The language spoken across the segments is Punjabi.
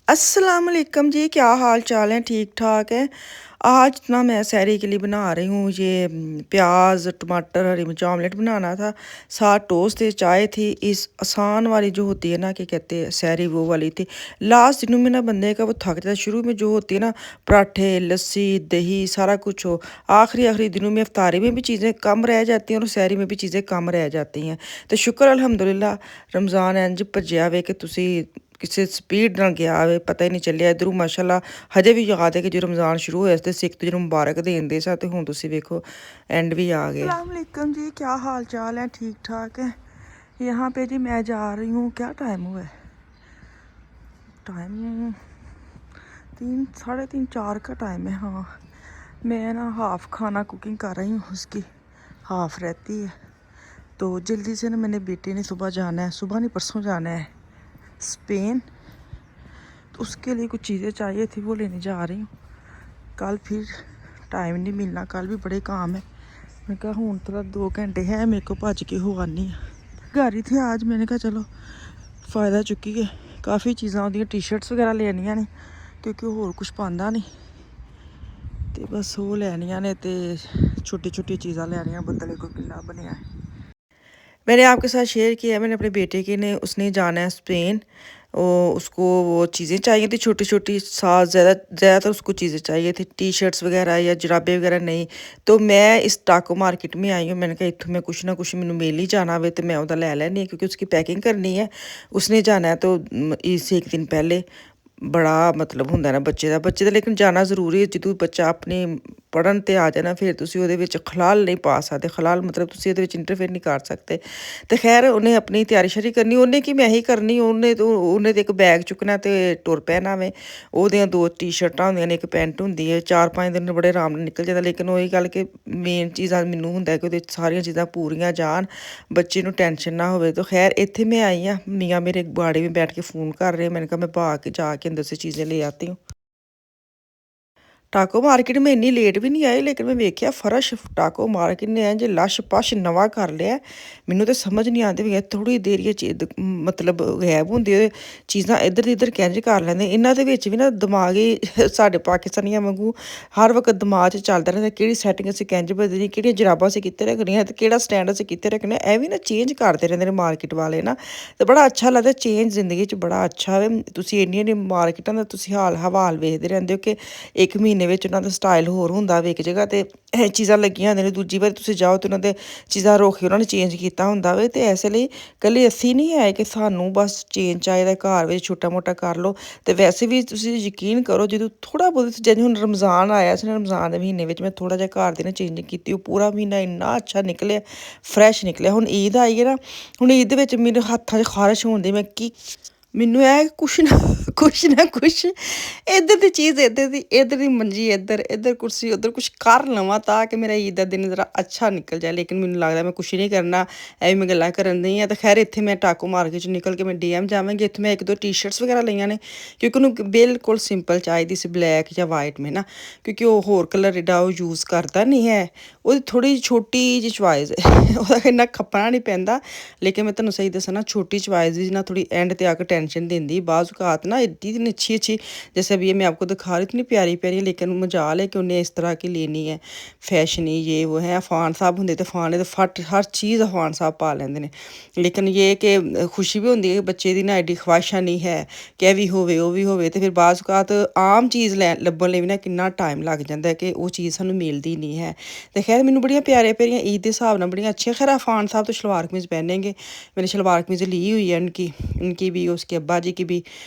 अस्सलाम वालेकुम जी, क्या हाल चाल है? ठीक ठाक है। आज ना मैं सहरी के लिए बना रही हूँ ये प्याज टमाटर हरी मिर्च ऑमलेट बनाना था। साथ टोस्ट थे, चाय थी। इस आसान वाली जो होती है ना, क्या कहते हैं, सहरी वो वाली थी। लास्ट दिनों में ना बंदे का वो थक जाता है। शुरू में जो होती है ना, पराठे लस्सी दही सारा कुछ हो, आखिरी आखिरी दिनों में इफ्तारी में भी चीज़ें कम रह जाती हैं और सहरी में भी चीज़ें कम रह जाती हैं। तो शुक्र अल्हम्दुलिल्लाह रमज़ान इंज भज्जिया वे कि तुसी ਕਿਸੇ ਸਪੀਡ ਨਾਲ ਗਿਆ ਵੇ, ਪਤਾ ਹੀ ਨਹੀਂ ਚੱਲਿਆ। ਇੱਧਰੋਂ ਮਾਸ਼ਾਅੱਲਾ ਹਜੇ ਵੀ ਯਾਦ ਹੈ ਕਿ ਜਦੋਂ ਰਮਜ਼ਾਨ ਸ਼ੁਰੂ ਹੋਇਆ ਸੀ ਤੇ ਸਿੱਖ ਤੋਂ ਜਦੋਂ ਮੁਬਾਰਕ ਦੇਂਦੇ ਸਾਂ, ਤੇ ਹੁਣ ਤੁਸੀਂ ਵੇਖੋ एंड भी आ गया। अस्सलाम वालेकुम जी, क्या हाल चाल है? ठीक ठाक है। यहाँ पे जी मैं जा रही हूँ। क्या टाइम हुआ है? टाइम 3 साढ़े 3 4 का टाइम है। हाँ, मैं ना हाफ़ खाना कुकिंग कर रही हूँ, उसकी हाफ़ रहती है। तो जल्दी से ना मैंने बेटे ने सुबह जाना है, सुबह नहीं परसों जाना है स्पेन। तो उसके लिए कुछ चीज़ें चाहिए थी, वो लेने जा रही हूँ। कल फिर टाइम नहीं मिलना, कल भी बड़े काम है। मैं कहा हूँ थोड़ा 2 घंटे है मेरे को, भज के हो आनी घर ही थी आज। मैंने कहा चलो फ़ायदा चुकी है। काफ़ी चीज़ां होंदियां, टी शर्ट्स वगैरह लेनियां ने क्योंकि होर कुछ पांदा नहीं, तो बस वो लैनियां ने, तो छोटी छोटी चीज़ां लैनियां। बदले को किन्ना बनया है मैंने आपके साथ शेयर किया है। मैंने अपने बेटे के ने, उसने जाना है स्पेन। उसको वो चीज़ें चाहिए थी छोटी छोटी, साथ ज़्यादातर उसको चीज़ें चाहिए थी, टी शर्ट्स वगैरह या जुराबे वगैरह नहीं। तो मैं इस टाको मार्केट में आई हूँ। मैंने कहा इत्थों मैं कुछ ना कुछ मैनू मिल ही जाना वे, तो मैं उहदा लै लैनी है क्योंकि उसकी पैकिंग करनी है। उसने जाना है तो इस एक दिन पहले बड़ा मतलब ਹੁੰਦਾ ਨਾ ਬੱਚੇ ਦਾ ਲੇਕਿਨ ਜਾਣਾ ਜ਼ਰੂਰੀ ਹੈ। ਜਦੋਂ ਬੱਚਾ ਆਪਣੀ ਪੜ੍ਹਨ 'ਤੇ ਆ ਜਾਏ ਨਾ, ਫਿਰ ਤੁਸੀਂ ਉਹਦੇ ਵਿੱਚ ਖਲਾਲ ਨਹੀਂ ਪਾ ਸਕਦੇ। ਖਲਾਲ ਮਤਲਬ ਤੁਸੀਂ ਇਹਦੇ ਵਿੱਚ ਇੰਟਰਫੇਅਰ ਨਹੀਂ ਕਰ ਸਕਦੇ। ਤੇ ਖੈਰ ਉਹਨੇ ਆਪਣੀ ਤਿਆਰੀ ਸ਼ਰੀ ਕਰਨੀ, ਉਹਨੇ ਕੀ ਮੈਂ ਹੀ ਕਰਨੀ। ਉਹਨੇ ਤੇ ਇੱਕ ਬੈਗ ਚੁੱਕਣਾ ਤੇ ਟੁਰ ਪੈਣਾ ਵੇ। ਉਹਦੀਆਂ 2 ਟੀ ਸ਼ਰਟਾਂ ਹੁੰਦੀਆਂ ਨੇ, ਇੱਕ ਪੈਂਟ ਹੁੰਦੀ ਹੈ। 4-5 ਦਿਨ ਬੜੇ ਆਰਾਮ ਨਾਲ ਨਿਕਲ ਜਾਂਦਾ। ਲੇਕਿਨ ਉਹੀ ਗੱਲ ਕਿ ਮੇਨ ਚੀਜ਼ ਮੈਨੂੰ ਹੁੰਦਾ ਕਿ ਉਹਦੇ ਸਾਰੀਆਂ ਚੀਜ਼ਾਂ ਪੂਰੀਆਂ ਜਾਣ, ਬੱਚੇ ਨੂੰ ਟੈਨਸ਼ਨ ਨਾ ਹੋਵੇ। तो खैर इत्थे मैं आई हाँ, मियाँ मेरे बाड़े में बैठ के फ़ोन कर रहे हैं। मैंने कहा मैं भाग के जाके अंदर से चीज़ें ले आती हूँ। टाको मार्केट में इन्नी लेट भी नहीं आई, लेकिन मैं वेख्या फर्श टाको मार्केट ने इंज लश पश नवा कर लिया। मैनू तो समझ नहीं आती भी थोड़ी देर मतलब गैब होंदी चीज़ां इधर दी इधर कैंज कर लैंदे। इन्हां दे विच भी ना दिमाग ही साडे पाकिस्तानियां वांगू हर वक्त दिमाग च चलदा रहिंदा, केह्ड़ी सैटिंग असीं कैंज बदलनी, केह्ड़ियां जराबां असीं कित्थे रखनियां ते केह्ड़ा स्टैंड असीं कित्थे रखना। एह भी ना चेंज करदे रहिंदे ने मार्केट वाले ना, ते बड़ा अच्छा लगदा। चेंज जिंदगी च बड़ा अच्छा वे। तुसीं इन्नियां मार्केटां दा तुसीं हाल हवाल वेखदे रहिंदे हो कि एक महीने ਵਿੱਚ ਉਹਨਾਂ ਦਾ ਸਟਾਈਲ ਹੋਰ ਹੁੰਦਾ ਵੇ ਇੱਕ ਜਗ੍ਹਾ ਤੇ ਚੀਜ਼ਾਂ ਲੱਗੀਆਂ ਹੁੰਦੀਆਂ ਨੇ, ਦੂਜੀ ਵਾਰ ਤੁਸੀਂ ਜਾਓ ਤੇ ਉਹਨਾਂ ਦੇ ਚੀਜ਼ਾਂ ਰੋਕ ਕੇ ਉਹਨਾਂ ਨੇ ਚੇਂਜ ਕੀਤਾ ਹੁੰਦਾ ਵੇ। ਤੇ ਐਸੇ ਲਈ ਇਕੱਲੇ ਅਸੀਂ ਨਹੀਂ ਹੈ ਕਿ ਸਾਨੂੰ ਬਸ ਚੇਂਜ ਚਾਹੀਦਾ ਘਰ ਵਿੱਚ ਛੋਟਾ ਮੋਟਾ ਕਰ ਲਓ। ਤੇ ਵੈਸੇ ਵੀ ਤੁਸੀਂ ਯਕੀਨ ਕਰੋ, ਜਦੋਂ ਥੋੜ੍ਹਾ ਬਹੁਤ ਜਿਵੇਂ ਹੁਣ ਰਮਜ਼ਾਨ ਆਇਆ ਸੀ ਨਾ, ਰਮਜ਼ਾਨ ਦੇ ਮਹੀਨੇ ਵਿੱਚ ਮੈਂ ਥੋੜ੍ਹਾ ਜਿਹਾ ਘਰ ਦੇ ਨਾ ਚੇਂਜਿੰਗ ਕੀਤੀ, ਉਹ ਪੂਰਾ ਮਹੀਨਾ ਇੰਨਾ ਅੱਛਾ ਨਿਕਲਿਆ, ਫਰੈਸ਼ ਨਿਕਲਿਆ। ਹੁਣ ਈਦ ਆਈ ਹੈ ਨਾ, ਹੁਣ ਈਦ ਦੇ ਵਿੱਚ ਮੇਰੇ ਹੱਥਾਂ 'ਚ ਖਾਰਿਸ਼ ਹੋਣ ਦੀ, ਮੈਂ ਕੀ ਮੈਨੂੰ ਇਹ ਕੁਛ ਇੱਧਰ ਦੀ ਚੀਜ਼ ਇੱਧਰ ਦੀ ਮੰਜੀ ਇੱਧਰ ਕੁਰਸੀ ਉੱਧਰ ਕੁਛ ਕਰ ਲਵਾਂ ਤਾਂ ਕਿ ਮੇਰਾ ਈਦ ਦਾ ਦਿਨ ਜ਼ਰਾ ਅੱਛਾ ਨਿਕਲ ਜਾਏ। ਲੇਕਿਨ ਮੈਨੂੰ ਲੱਗਦਾ ਮੈਂ ਕੁਛ ਨਹੀਂ ਕਰਨਾ, ਐਵੇਂ ਮੈਂ ਗੱਲਾਂ ਕਰਨ ਦੀ ਹਾਂ। ਤਾਂ ਖੈਰ ਇੱਥੇ ਮੈਂ ਟਾਕੋ ਮਾਰਕੀਟ 'ਚ ਨਿਕਲ ਕੇ ਮੈਂ DM ਜਾਵਾਂਗੀ। ਇੱਥੇ ਮੈਂ 1-2 ਟੀ ਸ਼ਰਟਸ ਵਗੈਰਾ ਲਈਆਂ ਨੇ ਕਿਉਂਕਿ ਉਹਨੂੰ ਬਿਲਕੁਲ ਸਿੰਪਲ ਚਾਹੀਦੀ ਸੀ, ਬਲੈਕ ਜਾਂ ਵਾਈਟ ਮੇ ਨਾ, ਕਿਉਂਕਿ ਉਹ ਹੋਰ ਕਲਰ ਏਡਾ ਉਹ ਯੂਜ਼ ਕਰਦਾ ਨਹੀਂ ਹੈ। ਉਹਦੀ ਥੋੜ੍ਹੀ ਛੋਟੀ ਜਿਹੀ ਚੁਆਇਸ ਹੈ ਉਹਦਾ ਇੰਨਾ ਖੱਪਣਾ ਨਹੀਂ ਪੈਂਦਾ। ਲੇਕਿਨ ਮੈਂ ਤੁਹਾਨੂੰ ਸਹੀ ਦੱਸਾਂ ਨਾ, छोटी चॉइस भी ना थोड़ी एंड पे आकर टेंशन देंदी। बाज़ औक़ात ना इतनी अच्छी जैसे अभी ये मैं आपको दिखा रही, इतनी प्यारी प्यारी, लेकिन मजाल है कि उन्हें इस तरह की लेनी है, फैशनी ये वो है। अफान साहब होंगे तो अफान तो फट हर चीज़ अफान साहब पा लेंदे ने। लेकिन ये कि खुशी भी होंदी है कि बच्चे की ना एडी ख्वाहिशां नहीं है कि भी होवे वो भी होवे। तो फिर बाज़ औक़ात आम चीज़ लब्भण लई भी ना किन्ना टाइम लग जाता है कि वो चीज़ सानूं मिलदी नहीं है। तो खैर मैनूं बड़ियां प्यारियां प्यारियां ईद के हिसाब नाल बड़ियां अच्छियां। खैर अफान साहब तो शलवार कमीज़ पहनेंगे, मैंने शलवार कमीज़ ली हुई है इनकी भी, उसके अब्बा जी की भी,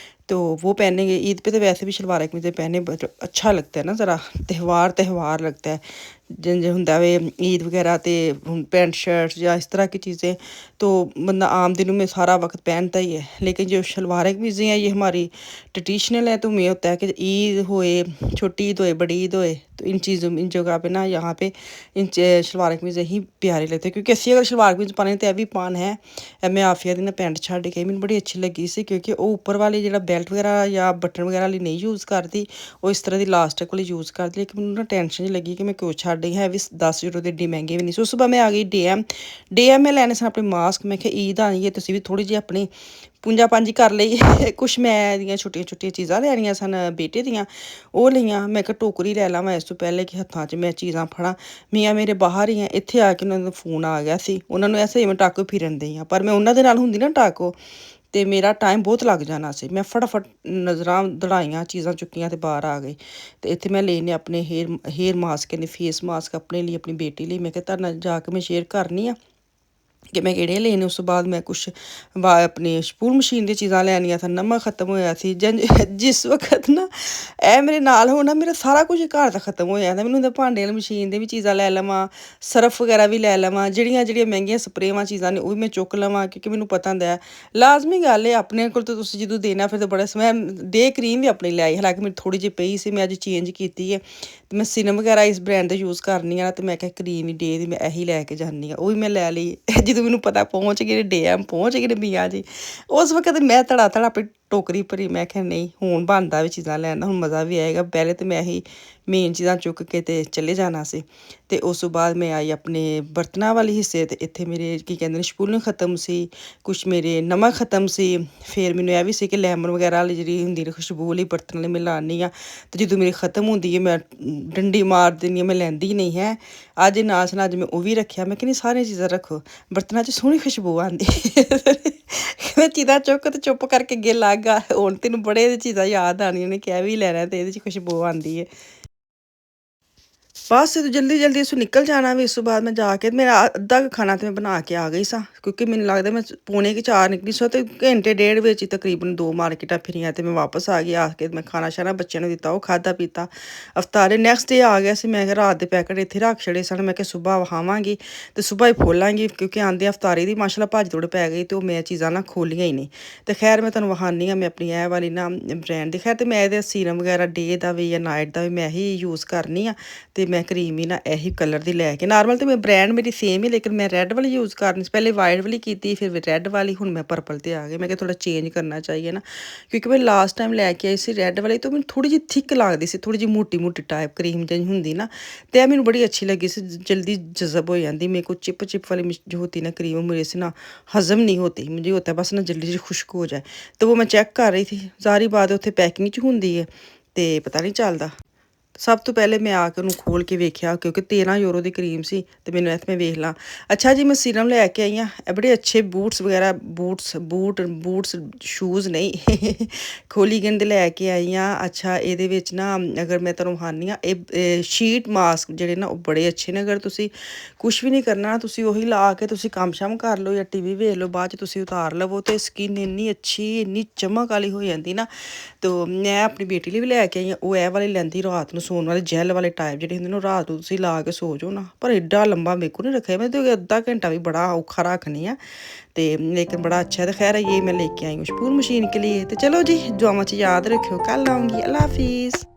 तो वो पहनेंगे। ईद पे तो वैसे भी शलवार कमीज़ें पहने अच्छा लगता है ना, ज़रा त्यौहार लगता है। जिन होंदा वे ईद वगैरह तो पैंट शर्ट या इस तरह की चीज़ें तो बंदा आम दिनों में सारा वक्त पहनता ही है। लेकिन जो शलवार कमीज़ें हैं ये हमारी ट्रेडिशनल है। तो हमें होता है कि ईद होए, छोटी ईद होए, बड़ी ईद होए, तो इन जगह पे ना यहाँ पे इन शलवार कमीज़ें ही प्यारी लगती है। क्योंकि असी अगर शलवार कमीज़ पाने तो भी पान है। मैं आफिया दी ना पैंट छड्ड के मैनूं बड़ी अच्छी लगी सी, क्योंकि वो उपर वाली जिहड़ा बैल्ट वगैरह या बटन वगैरह वाली नहीं यूज़ करती, वो इस तरह की लास्टिक वाली यूज़ करती। लेकिन मैनूं ना टेंशन जी लगी कि मैं क्यों छड्ड ਕਰ ਰਹੀ ਹੈ, ਵੀ 10 ਯੂਰੋ ਦੇ ਏਡੇ ਮਹਿੰਗੇ ਵੀ ਨਹੀਂ ਸੀ। ਉਸ ਤੋਂ ਬਾਅਦ ਮੈਂ ਆ ਗਈ ਡੀਐਮ ਮੈਂ ਲੈਣੇ ਸਨ ਆਪਣੇ ਮਾਸਕ। ਮੈਂ ਕਿਹਾ ਈਦ ਆਣੀ ਹੈ, ਤੁਸੀਂ ਵੀ ਥੋੜ੍ਹੀ ਜਿਹੀ ਆਪਣੀ ਪੂੰਜਾ ਪਾਂਜੀ ਕਰ ਲਈ। ਕੁਛ ਮੈਂ ਇਹਦੀਆਂ ਛੋਟੀਆਂ ਛੋਟੀਆਂ ਚੀਜ਼ਾਂ ਲੈਣੀਆਂ ਸਨ ਬੇਟੇ ਦੀਆਂ, ਉਹ ਲਈਆਂ। ਮੈਂ ਕਿਹਾ ਟੋਕਰੀ ਲੈ ਲਵਾਂ ਇਸ ਤੋਂ ਪਹਿਲੇ ਕਿ ਹੱਥਾਂ 'ਚ ਮੈਂ ਚੀਜ਼ਾਂ ਫੜਾਂ। ਮੀਆਂ ਮੇਰੇ ਬਾਹਰ ਹੀ ਆ। ਇੱਥੇ ਆ ਕੇ ਉਹਨਾਂ ਦਾ ਫੋਨ ਆ ਗਿਆ ਸੀ, ਉਹਨਾਂ ਨੂੰ ਐਸੇ ਹੀ ਮੈਂ ਟਾਕੋ ਫਿਰਨ ਦਈ ਹਾਂ, ਪਰ ਮੈਂ ਉਹਨਾਂ ਦੇ ਨਾਲ ਹੁੰਦੀ ਨਾ ਟਾਕੋ ਤੇ ਮੇਰਾ ਟਾਈਮ ਬਹੁਤ ਲੱਗ ਜਾਣਾ ਸੀ। ਮੈਂ ਫਟਾਫਟ ਨਜ਼ਰਾਂ ਦੌੜਾਈਆਂ, ਚੀਜ਼ਾਂ ਚੁੱਕੀਆਂ ਤੇ ਬਾਹਰ ਆ ਗਈ। ਤੇ ਇੱਥੇ ਮੈਂ ਲੈਣੇ ਆਪਣੇ ਹੇਅਰ ਮਾਸਕ ਨੇ, ਫੇਸ ਮਾਸਕ ਆਪਣੇ ਲਈ, ਆਪਣੀ ਬੇਟੀ ਲਈ। ਮੈਂ ਕਿਹਾ ਤੁਹਾਡੇ ਨਾਲ ਜਾ ਕੇ ਮੈਂ ਸ਼ੇਅਰ ਕਰਨੀ ਆ ਕਿ ਮੈਂ ਕਿਹੜੇ ਲੈਣੇ। ਉਸ ਤੋਂ ਬਾਅਦ ਮੈਂ ਕੁਛ ਆਪਣੀ ਸਪੂਲ ਮਸ਼ੀਨ ਦੀਆਂ ਚੀਜ਼ਾਂ ਲੈਣੀਆਂ ਸਨ। ਨਮਕ ਖਤਮ ਹੋਇਆ ਸੀ। ਜਿਸ ਵਕਤ ਨਾ ਇਹ ਮੇਰੇ ਨਾਲ ਹੋਣਾ, ਮੇਰਾ ਸਾਰਾ ਕੁਝ ਘਰ ਦਾ ਖਤਮ ਹੋ ਜਾਂਦਾ। ਮੈਨੂੰ ਹੁੰਦਾ ਭਾਂਡੇ ਵਾਲੀ ਮਸ਼ੀਨ ਦੇ ਵੀ ਚੀਜ਼ਾਂ ਲੈ ਲਵਾਂ, ਸਰਫ ਵਗੈਰਾ ਵੀ ਲੈ ਲਵਾਂ, ਜਿਹੜੀਆਂ ਮਹਿੰਗੀਆਂ ਸਪਰੇਵਾਂ ਚੀਜ਼ਾਂ ਨੇ ਉਹ ਵੀ ਮੈਂ ਚੁੱਕ ਲਵਾਂ, ਕਿਉਂਕਿ ਮੈਨੂੰ ਪਤਾ ਹੁੰਦਾ ਲਾਜ਼ਮੀ ਗੱਲ ਹੈ ਆਪਣੇ ਕੋਲ ਤਾਂ ਤੁਸੀਂ ਜਦੋਂ ਦੇਣਾ ਫਿਰ ਤਾਂ ਬੜਾ ਮੈਂ ਡੇ ਕਰੀਮ ਵੀ ਆਪਣੀ ਲਿਆਈ, ਹਾਲਾਂਕਿ ਮੈਨੂੰ ਥੋੜ੍ਹੀ ਜਿਹੀ ਪਈ ਸੀ, ਮੈਂ ਅੱਜ ਚੇਂਜ ਕੀਤੀ ਹੈ। ਤੇ ਮੈਂ ਸਿਨਮ ਵਗੈਰਾ ਇਸ ਬ੍ਰਾਂਡ ਦਾ ਯੂਜ਼ ਕਰਨੀ ਆ, ਤੇ ਮੈਂ ਕਿਹਾ ਕਰੀਮ ਹੀ ਡੇ ਦੀ ਮੈਂ ਇਹੀ ਲੈ ਕੇ ਜਾਂਦੀ ਹਾਂ, ਉਹ ਵੀ ਮੈਂ ਲੈ ਲਈ। ਜਦੋਂ ਮੈਨੂੰ ਪਤਾ ਪਹੁੰਚ ਗਏ ਡੇ ਪਹੁੰਚ ਗਏ ਨੇ ਮੀਆਂ ਜੀ, ਉਸ ਵਕਤ ਮੈਂ ਧੜਾ ਆਪਣੀ ਟੋਕਰੀ ਭਰੀ। ਮੈਂ ਕਿਹਾ ਨਹੀਂ ਹੁਣ ਬਣਦਾ ਵੀ ਚੀਜ਼ਾਂ ਲੈਣ ਦਾ, ਹੁਣ ਮਜ਼ਾ ਵੀ ਆਏਗਾ। ਪਹਿਲੇ ਤਾਂ ਮੈਂ ਇਹੀ ਮੇਨ ਚੀਜ਼ਾਂ ਚੁੱਕ ਕੇ ਤੇ ਚਲੇ ਜਾਣਾ ਸੀ। ਤੇ ਉਸ ਤੋਂ ਬਾਅਦ ਮੈਂ ਆਈ ਆਪਣੇ ਬਰਤਨਾਂ ਵਾਲੇ ਹਿੱਸੇ, ਤੇ ਇੱਥੇ ਮੇਰੇ ਕੀ ਕਹਿੰਦੇ ਨੇ ਸਪੂਨ ਖਤਮ ਸੀ, ਕੁਛ ਮੇਰੇ ਨਮਕ ਖਤਮ ਸੀ। ਫਿਰ ਮੈਨੂੰ ਇਹ ਵੀ ਸੀ ਕਿ ਲੈਮਨ ਵਗੈਰਾ ਵਾਲੀ ਜਿਹੜੀ ਹੁੰਦੀ ਨੇ ਖੁਸ਼ਬੂ ਵਾਲੀ ਬਰਤਨ ਵਾਲੀ ਮੈਂ ਲਾਉਂਦੀ ਹਾਂ, ਤੇ ਜਦੋਂ ਮੇਰੀ ਖਤਮ ਹੁੰਦੀ ਹੈ ਮੈਂ ਡੰਡੀ ਮਾਰ ਦਿੰਦੀ ਹਾਂ, ਮੈਂ ਲੈਂਦੀ ਨਹੀਂ ਹੈ। ਅੱਜ ਨਾਲ ਅੱਜ ਮੈਂ ਉਹ ਵੀ ਰੱਖਿਆ। ਮੈਂ ਕਹਿੰਦੀ ਸਾਰੀਆਂ ਚੀਜ਼ਾਂ ਰੱਖੋ, ਬਰਤਨਾਂ 'ਚ ਸੋਹਣੀ ਖੁਸ਼ਬੂ ਆਉਂਦੀ। ਮੈਂ ਚੀਜ਼ਾਂ ਚੁੱਕ ਤੇ ਚੁੱਪ ਕਰਕੇ ਅੱਗੇ ਲੱਗ ਆ। ਹੁਣ ਤੈਨੂੰ ਬੜੇ ਚੀਜ਼ਾਂ ਯਾਦ ਆਉਣੀਆਂ ਨੇ, ਕਿਹਾ ਵੀ ਲੈਣਾ ਤੇ ਇਹਦੇ 'ਚ ਖੁਸ਼ਬੂ ਆਉਂਦੀ ਹੈ। ਬਸ ਜਲਦੀ ਅਸੀਂ ਨਿਕਲ ਜਾਣਾ ਵੀ। ਇਸ ਤੋਂ ਬਾਅਦ ਮੈਂ ਜਾ ਕੇ ਮੇਰਾ ਅੱਧਾ ਕੁ ਖਾਣਾ ਤੇ ਮੈਂ ਬਣਾ ਕੇ ਆ ਗਈ ਸਾਂ, ਕਿਉਂਕਿ ਮੈਨੂੰ ਲੱਗਦਾ ਮੈਂ ਪੌਣੇ ਕੁ 4 ਨਿਕਲੀ ਸਾਂ, ਤੇ ਘੰਟੇ ਡੇਢ ਵਿੱਚ ਹੀ ਤਕਰੀਬਨ 2 ਮਾਰਕੀਟਾਂ ਫਿਰੀਆਂ ਤੇ ਮੈਂ ਵਾਪਸ ਆ ਗਈ। ਆ ਕੇ ਮੈਂ ਖਾਣਾ ਸ਼ਾਣਾ ਬੱਚਿਆਂ ਨੂੰ ਦਿੱਤਾ, ਉਹ ਖਾਧਾ ਪੀਤਾ। ਅਫਤਾਰੇ ਨੈਕਸਟ ਡੇ ਆ ਗਿਆ ਸੀ। ਮੈਂ ਕਿਹਾ ਰਾਤ ਦੇ ਪੈਕਟ ਇੱਥੇ ਰੱਖ ਛੜੇ ਸਨ, ਮੈਂ ਕਿਹਾ ਸੁਬਾਹ ਵਹਾਵਾਂਗੀ ਤੇ ਸੁਬਾਹ ਹੀ ਖੋਲਾਂਗੀ, ਕਿਉਂਕਿ ਆਉਂਦੇ ਅਫਤਾਰੀ ਦੀ ਮਾਸ਼ਾਅੱਲਾ ਭੱਜ ਦੌੜ ਪੈ ਗਈ, ਤੇ ਉਹ ਮੈਂ ਚੀਜ਼ਾਂ ਨਾ ਖੋਲੀਆਂ ਹੀ ਨਹੀਂ। ਤੇ ਖੈਰ ਮੈਂ ਤੁਹਾਨੂੰ ਵਹਾਨੀ ਹਾਂ ਮੈਂ ਆਪਣੀ ਇਹ ਵਾਲੀ ਨਾ ਬ੍ਰਾਂਡ ਦੀ। ਖੈਰ ਤੇ ਮੈਂ ਇਹਦੇ ਸੀਰਮ ਵਗੈਰਾ ਡੇ ਦਾ ਵੀ ਜਾਂ ਨਾਈਟ ਦਾ ਵੀ ਮੈਂ ਹੀ ਯੂਜ਼ ਕਰਨੀ ਆ। ਤੇ ਮੈਂ ਕਰੀਮ ਹੀ ਨਾ ਇਹੀ ਕਲਰ ਦੀ ਲੈ ਕੇ, ਨਾਰਮਲ ਤੇ ਮੈਂ ਬ੍ਰਾਂਡ ਮੇਰੀ ਸੇਮ ਹੀ, ਲੇਕਿਨ ਮੈਂ ਰੈੱਡ ਵਾਲੀ ਯੂਜ਼ ਕਰਨੀ ਸੀ। ਪਹਿਲੇ ਵਾਈਟ ਵਾਲੀ ਕੀਤੀ, ਫਿਰ ਰੈੱਡ ਵਾਲੀ, ਹੁਣ ਮੈਂ ਪਰਪਲ ਤੇ ਆ ਗਈ। ਮੈਂ ਕਿਹਾ ਥੋੜਾ ਚੇਂਜ ਕਰਨਾ ਚਾਹੀਏ ਨਾ, ਕਿਉਂਕਿ ਮੈਂ ਲਾਸਟ ਟਾਈਮ ਲੈ ਕੇ ਆਈ ਸੀ ਰੈੱਡ ਵਾਲੀ, ਤਾਂ ਮੈਨੂੰ ਥੋੜੀ ਜਿਹੀ ਥਿੱਕ ਲੱਗਦੀ ਸੀ, ਥੋੜੀ ਜਿਹੀ ਮੋਟੀ ਟਾਈਪ ਕਰੀਮ ਜਿਹੀ ਹੁੰਦੀ ਨਾ, ਤੇ ਇਹ ਮੈਨੂੰ ਬੜੀ ਅੱਛੀ ਲੱਗੀ ਸੀ, ਜਲਦੀ ਜਜ਼ਬ ਹੋ ਜਾਂਦੀ। ਮੇਰੇ को चिप वाली जो होती ना क्रीम, मेरे से ना हज़म नहीं होती, मुझे होता है बस ना जल्दी जल्दी खुश्क हो जाए। तो वो मैं चेक कर रही थी, सारी बात उत्थे पैकिंग च होंदी है तो पता नहीं चलता। ਸਭ ਤੋਂ ਪਹਿਲੇ ਮੈਂ ਆ ਕੇ ਉਹਨੂੰ ਖੋਲ੍ਹ ਕੇ ਵੇਖਿਆ, ਕਿਉਂਕਿ 13 ਯੂਰੋ ਦੀ ਕਰੀਮ ਸੀ, ਅਤੇ ਮੈਨੂੰ ਇੱਥੇ ਮੈਂ ਵੇਖ ਲਾਂ। ਅੱਛਾ ਜੀ, ਮੈਂ ਸੀਰਮ ਲੈ ਕੇ ਆਈ ਹਾਂ। ਇਹ ਬੜੇ ਅੱਛੇ ਬੂਟਸ ਵਗੈਰਾ ਬੂਟਸ ਸ਼ੂਜ਼ ਨਹੀਂ ਖੋਲੀ ਗਨ ਦੇ ਲੈ ਕੇ ਆਈ ਹਾਂ। ਅੱਛਾ, ਇਹਦੇ ਵਿੱਚ ਨਾ ਅਗਰ ਮੈਂ ਤੁਹਾਨੂੰ ਵਿਖਾਉਂਦੀ ਹਾਂ, ਇਹ ਸ਼ੀਟ ਮਾਸਕ ਜਿਹੜੇ ਨਾ ਉਹ ਬੜੇ ਅੱਛੇ ਨੇ। ਅਗਰ ਤੁਸੀਂ ਕੁਛ ਵੀ ਨਹੀਂ ਕਰਨਾ, ਤੁਸੀਂ ਉਹੀ ਲਾ ਕੇ ਤੁਸੀਂ ਕੰਮ ਸ਼ਮ ਕਰ ਲਓ ਜਾਂ TV ਵੇਖ ਲਓ, ਬਾਅਦ 'ਚ ਤੁਸੀਂ ਉਤਾਰ ਲਵੋ ਅਤੇ ਸਕਿਨ ਇੰਨੀ ਅੱਛੀ, ਇੰਨੀ ਚਮਕ ਵਾਲੀ ਹੋ ਜਾਂਦੀ ਨਾ। ਤਾਂ ਮੈਂ ਆਪਣੀ ਬੇਟੀ ਲਈ ਵੀ ਲੈ ਕੇ ਆਈ ਹਾਂ। ਉਹ ਇਹ ਵਾਲੀ ਲੈਂਦੀ ਰਾਤ ਨੂੰ ਸੌਣ ਵਾਲੇ ਜੈਲ ਵਾਲੇ ਟਾਈਪ ਜਿਹੜੇ ਹੁੰਦੇ ਨੇ, ਰਾਤ ਨੂੰ ਤੁਸੀਂ ਲਾ ਕੇ ਸੋ ਜਾਓ ਨਾ। ਪਰ ਐਡਾ ਲੰਬਾ ਮੇਰੇ ਕੋਲ ਨਹੀਂ ਰੱਖਿਆ ਮੈਂ, ਤੇ ਅੱਧਾ ਘੰਟਾ ਵੀ ਬੜਾ ਔਖਾ ਰੱਖਣੀ ਆ, ਤੇ ਲੇਕਿਨ ਬੜਾ अच्छा है। तो खैर ये मैं लेके आई हूँ स्पून मशीन के लिए। तो चलो जी, दुआओं 'ਚ याद रखियो, कल आऊँगी। अल्लाह हाफिज़।